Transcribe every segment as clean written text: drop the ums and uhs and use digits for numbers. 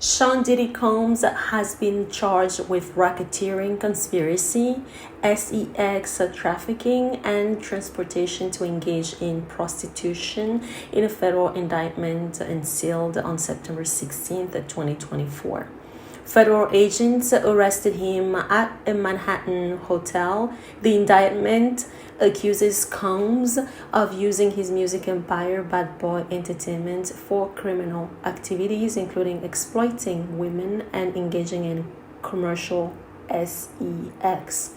Sean Diddy Combs has been charged with racketeering conspiracy, sex trafficking, and transportation to engage in prostitution in a federal indictment unsealed on September 16th, 2024. Federal agents arrested him at a Manhattan hotel. The indictment accuses Combs of using his music empire, Bad Boy Entertainment, for criminal activities, including exploiting women and engaging in commercial sex.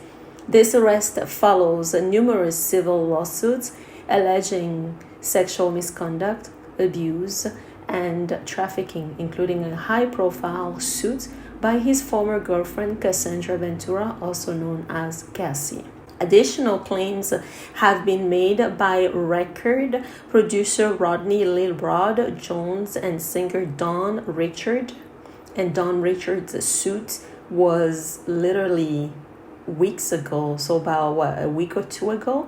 This arrest follows numerous civil lawsuits alleging sexual misconduct, abuse, and trafficking, including a high-profile suit by his former girlfriend Cassandra Ventura, also known as Cassie. Additional claims have been made by record producer Rodney Lil Rod Jones and singer Dawn Richard. And Dawn Richard's suit was literally weeks ago, so about a week or two ago,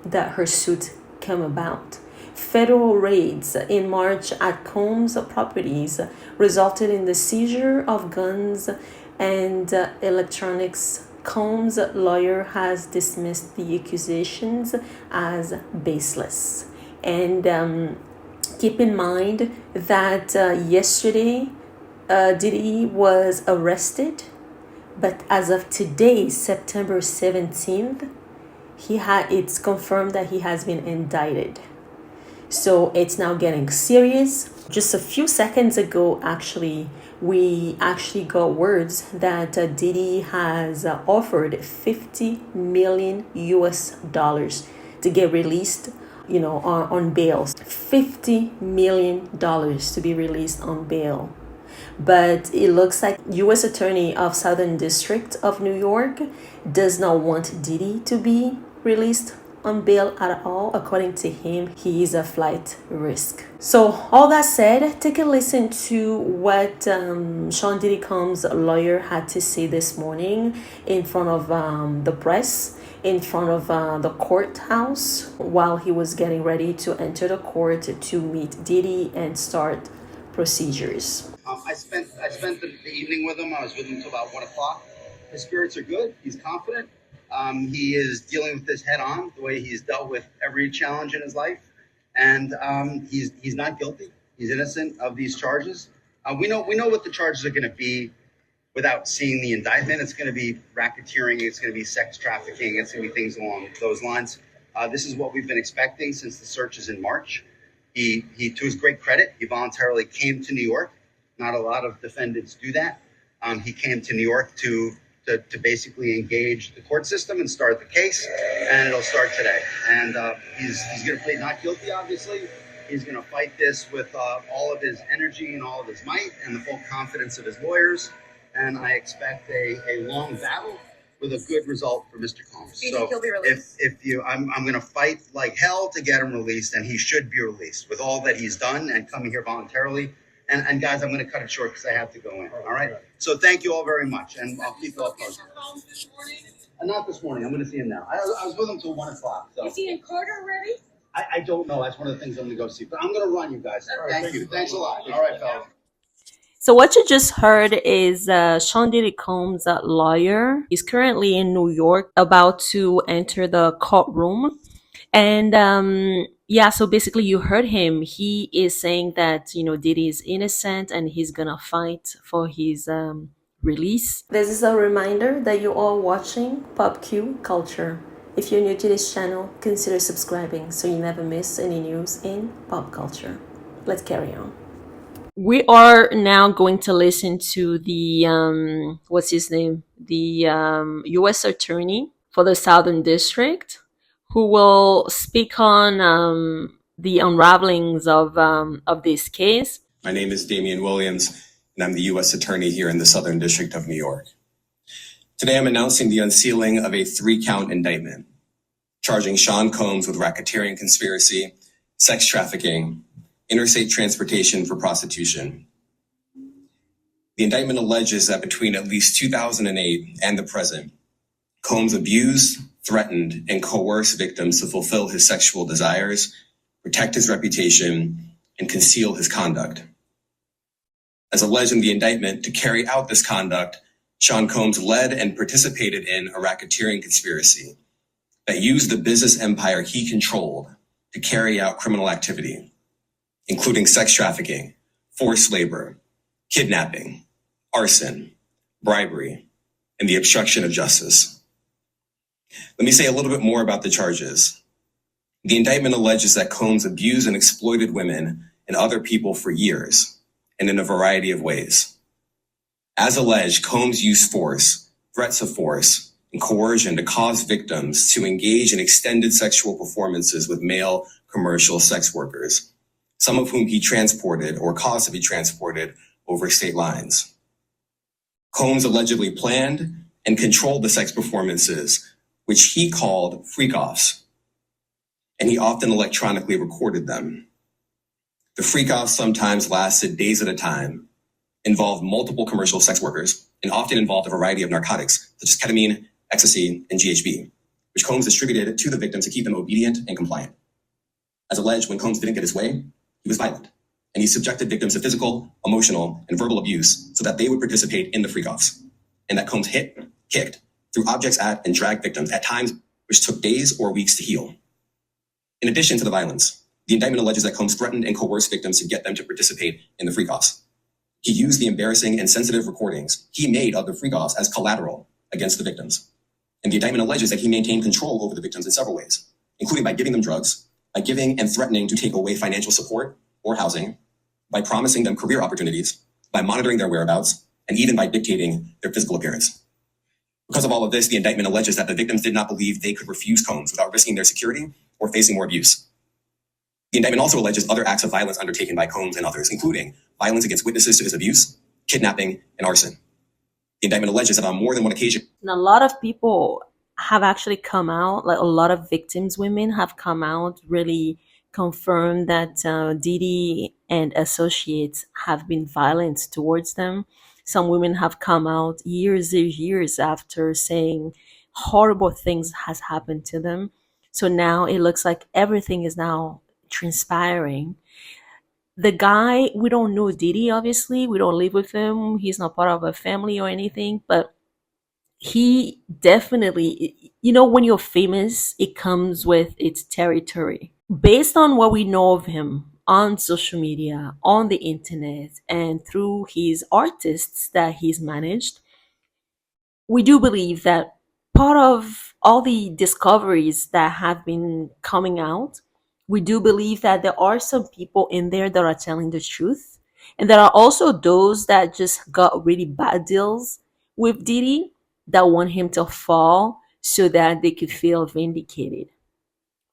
that her suit came about. Federal raids in March at Combs' properties resulted in the seizure of guns and electronics. Combs' lawyer has dismissed the accusations as baseless. And keep in mind that yesterday Diddy was arrested, but as of today, September 17th, it's confirmed that he has been indicted. So it's now getting serious. Just a few seconds ago, we actually got words that Diddy has offered $50 million to get released, on bail. $50 million to be released on bail. But it looks like U.S. Attorney of Southern District of New York does not want Diddy to be released on bail at all. According to him, he is a flight risk. So all that said, take a listen to what Sean Diddy Combs' lawyer had to say this morning in front of the press, in front of the courthouse, while he was getting ready to enter the court to meet Diddy and start procedures. I spent the evening with him. I was with him until about 1 o'clock. His spirits are good. He's confident. He is dealing with this head on, the way he's dealt with every challenge in his life. And he's not guilty. He's innocent of these charges. We know what the charges are going to be without seeing the indictment. It's going to be racketeering. It's going to be sex trafficking. It's going to be things along those lines. This is what we've been expecting since the searches in March. He, to his great credit, he voluntarily came to New York. Not a lot of defendants do that. He came to New York to basically engage the court system and start the case, and it'll start today. And he's going to plead not guilty, obviously. He's going to fight this with all of his energy and all of his might and the full confidence of his lawyers. And I expect a long battle with a good result for Mr. Combs. So I'm going to fight like hell to get him released, and he should be released with all that he's done and coming here voluntarily. And guys, I'm going to cut it short because I have to go in. All right. So thank you all very much, and I'll keep you all posted. Not this morning. I'm going to see him now. I was with him till 1 o'clock. So. Is he in court already? I don't know. That's one of the things I'm going to go see. But I'm going to run, you guys. Thank you. Thanks a lot. All right, fellas. So what you just heard is Sean Diddy Combs' lawyer. He's currently in New York, about to enter the courtroom. And so basically you heard him. He is saying that, Diddy is innocent and he's gonna fight for his release. This is a reminder that you are watching PopQculture. If you're new to this channel, consider subscribing so you never miss any news in pop culture. Let's carry on. We are now going to listen to the, what's his name? The U.S. Attorney for the Southern District, who will speak on the unravelings of this case. My name is Damian Williams, and I'm the U.S. Attorney here in the Southern District of New York. Today, I'm announcing the unsealing of a 3-count indictment, charging Sean Combs with racketeering conspiracy, sex trafficking, interstate transportation for prostitution. The indictment alleges that between at least 2008 and the present, Combs abused, threatened, and coerced victims to fulfill his sexual desires, protect his reputation, and conceal his conduct. As alleged in the indictment, to carry out this conduct, Sean Combs led and participated in a racketeering conspiracy that used the business empire he controlled to carry out criminal activity, including sex trafficking, forced labor, kidnapping, arson, bribery, and the obstruction of justice. Let me say a little bit more about the charges. The indictment alleges that Combs abused and exploited women and other people for years and in a variety of ways. As alleged, Combs used force, threats of force, and coercion to cause victims to engage in extended sexual performances with male commercial sex workers, some of whom he transported or caused to be transported over state lines. Combs allegedly planned and controlled the sex performances, which he called freak-offs, and he often electronically recorded them. The freak-offs sometimes lasted days at a time, involved multiple commercial sex workers, and often involved a variety of narcotics, such as ketamine, ecstasy, and GHB, which Combs distributed to the victims to keep them obedient and compliant. As alleged, when Combs didn't get his way, he was violent, and he subjected victims to physical, emotional, and verbal abuse so that they would participate in the freak-offs, and that Combs hit, kicked, threw objects at, and dragged victims at times which took days or weeks to heal. In addition to the violence, the indictment alleges that Combs threatened and coerced victims to get them to participate in the freak-offs. He used the embarrassing and sensitive recordings he made of the freak-offs as collateral against the victims. And the indictment alleges that he maintained control over the victims in several ways, including by giving them drugs, by giving and threatening to take away financial support or housing, by promising them career opportunities, by monitoring their whereabouts, and even by dictating their physical appearance. Because of all of this, the indictment alleges that the victims did not believe they could refuse Combs without risking their security or facing more abuse. The indictment also alleges other acts of violence undertaken by Combs and others, including violence against witnesses to his abuse, kidnapping, and arson. The indictment alleges that on more than one occasion... And a lot of people have actually come out, like a lot of victims, women have come out, really confirmed that Diddy and associates have been violent towards them. Some women have come out years after saying horrible things has happened to them. So now it looks like everything is now transpiring. The guy, we don't know Diddy, obviously. We don't live with him. He's not part of a family or anything. But he definitely, you know, when you're famous, it comes with its territory. Based on what we know of him on social media, on the internet, and through his artists that he's managed, we do believe that part of all the discoveries that have been coming out, we do believe that there are some people in there that are telling the truth. And there are also those that just got really bad deals with Diddy that want him to fall so that they could feel vindicated.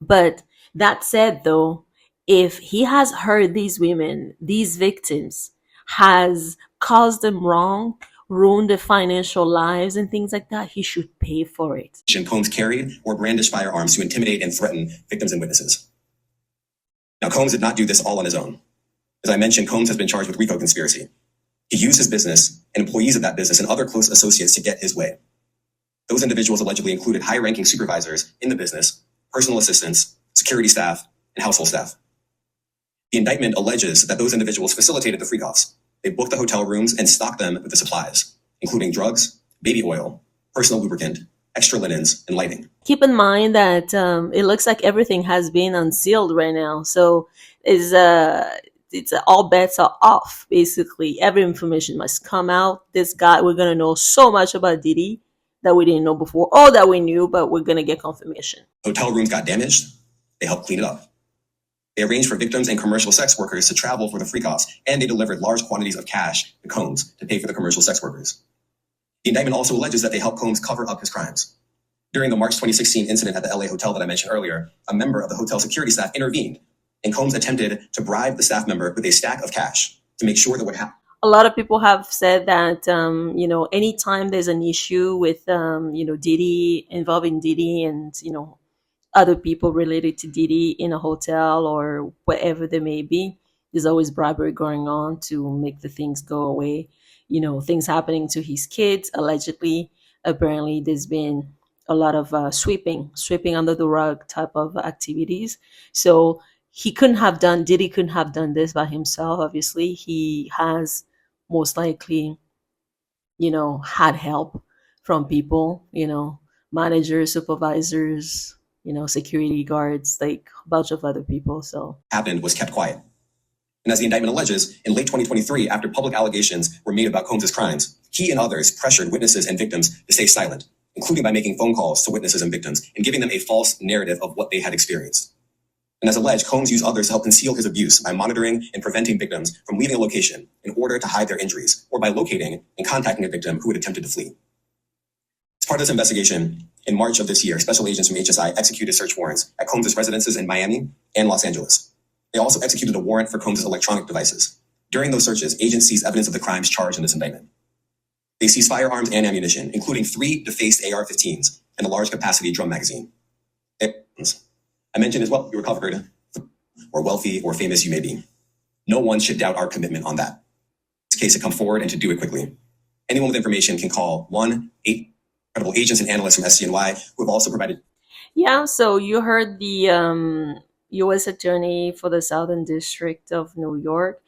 But that said, though, if he has hurt these women, these victims, has caused them wrong, ruined their financial lives and things like that, he should pay for it. Combs carried or brandished firearms to intimidate and threaten victims and witnesses. Now, Combs did not do this all on his own. As I mentioned, Combs has been charged with RICO conspiracy. He used his business and employees of that business and other close associates to get his way. Those individuals allegedly included high-ranking supervisors in the business, personal assistants, security staff, and household staff. The indictment alleges that those individuals facilitated the freak-offs. They booked the hotel rooms and stocked them with the supplies, including drugs, baby oil, personal lubricant, extra linens, and lighting. Keep in mind that it looks like everything has been unsealed right now. So it's all bets are off, basically. Every information must come out. This guy, we're going to know so much about Diddy that we didn't know before, or that we knew, but we're going to get confirmation. Hotel rooms got damaged. They helped clean it up. They arranged for victims and commercial sex workers to travel for the freak-offs, and they delivered large quantities of cash to Combs to pay for the commercial sex workers. The indictment also alleges that they helped Combs cover up his crimes. During the March 2016 incident at the LA hotel that I mentioned earlier, a member of the hotel security staff intervened, and Combs attempted to bribe the staff member with a stack of cash to make sure that what happened. A lot of people have said that, anytime there's an issue with, Diddy, involving Diddy and, other people related to Diddy in a hotel or whatever there may be, there's always bribery going on to make the things go away. Things happening to his kids, allegedly. Apparently, there's been a lot of sweeping under the rug type of activities. So Diddy couldn't have done this by himself. Obviously, he has most likely, had help from people, managers, supervisors, security guards, like a bunch of other people. So happened was kept quiet. And as the indictment alleges, in late 2023, after public allegations were made about Combs' crimes, he and others pressured witnesses and victims to stay silent, including by making phone calls to witnesses and victims and giving them a false narrative of what they had experienced. And as alleged, Combs used others to help conceal his abuse by monitoring and preventing victims from leaving a location in order to hide their injuries, or by locating and contacting a victim who had attempted to flee. As part of this investigation, in March of this year, special agents from HSI executed search warrants at Combs' residences in Miami and Los Angeles. They also executed a warrant for Combs' electronic devices. During those searches, agents seized evidence of the crimes charged in this indictment. They seized firearms and ammunition, including 3 defaced AR-15s and a large-capacity drum magazine. I mentioned as well, you recovered, or wealthy or famous you may be. No one should doubt our commitment on that. In this case, to come forward and to do it quickly. Anyone with information can call 1-8 credible agents and analysts from SCNY who have also provided. Yeah, so you heard the U.S. Attorney for the Southern District of New York,